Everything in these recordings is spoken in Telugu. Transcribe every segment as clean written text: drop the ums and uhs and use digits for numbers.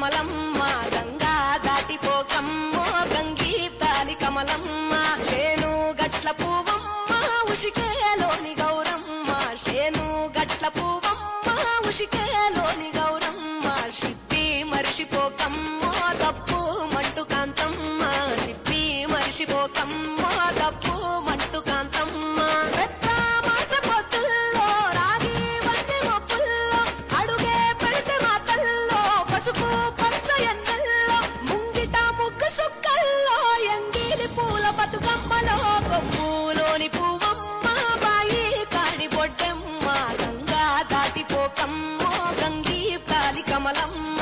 కమలమ్మ గంగా దాటిపోకమ్మో గంగీతాలి కమలమ్మ శేను గట్ల పువ్వమ్మ ఉషికేలోని గౌరమ్మ శేను గట్ల పువ్వమ్మ ఉషికేలోని గౌరమ్మ షిప్పి మరిషిపోకమ్మో తప్పు మంటు కాంతమ్మ షిప్పి మరిషిపోకమ్మో తప్పు మంటు కాంతమ్మ కొమ్ములోని పువ్వమ్మ బాయి కాడి బొడ్డమ్మ గంగా దాటిపోకమ్మో గంగీ కాలి కమలమ్మ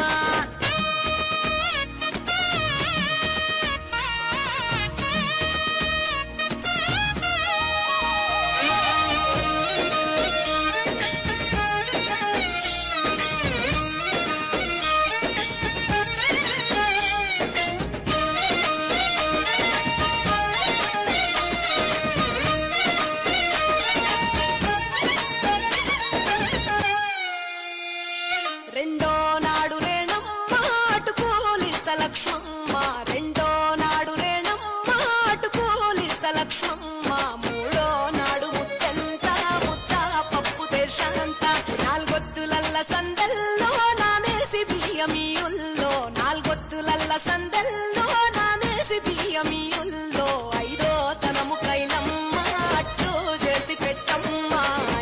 రెండో నాడు రేణమ్మ అటుకోలిస్త లక్ష్మమ్మ రెండో నాడు రేణమ్మ అటుకోలిస్త లక్ష్మమ్మ మూడో నాడు ముత్తంత ముద్ద పప్పు తెర్షంత నాలుగొత్తులల్ల సందల్లో నానేసి బియ్యమియుల్లో నాలుగొత్తులల్ల సందల్లో నానేసి బియ్యమియుల్లో ఐదో తనము కైలమ్మ అట్టు చేసి పెట్టమ్మ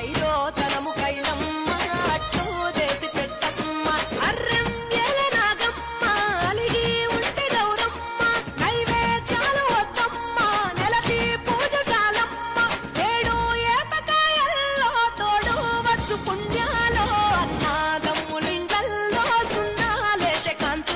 ఐదో తనము కైలమ్మ అట్టు చేసి పెట్టమ్మ అర్రం ఎలనాగమ్మ అలిగి ఉంటే గౌరమ్మ నైవేద్యాలు వద్దమ్మ నెలకి పూజశాలమ్మ ఏడు ఏపకాయల్లో తోడు వచ్చు పుణ్యాలో అన్నాదమ్ములింగల్లో సున్నాలేశ కాంతి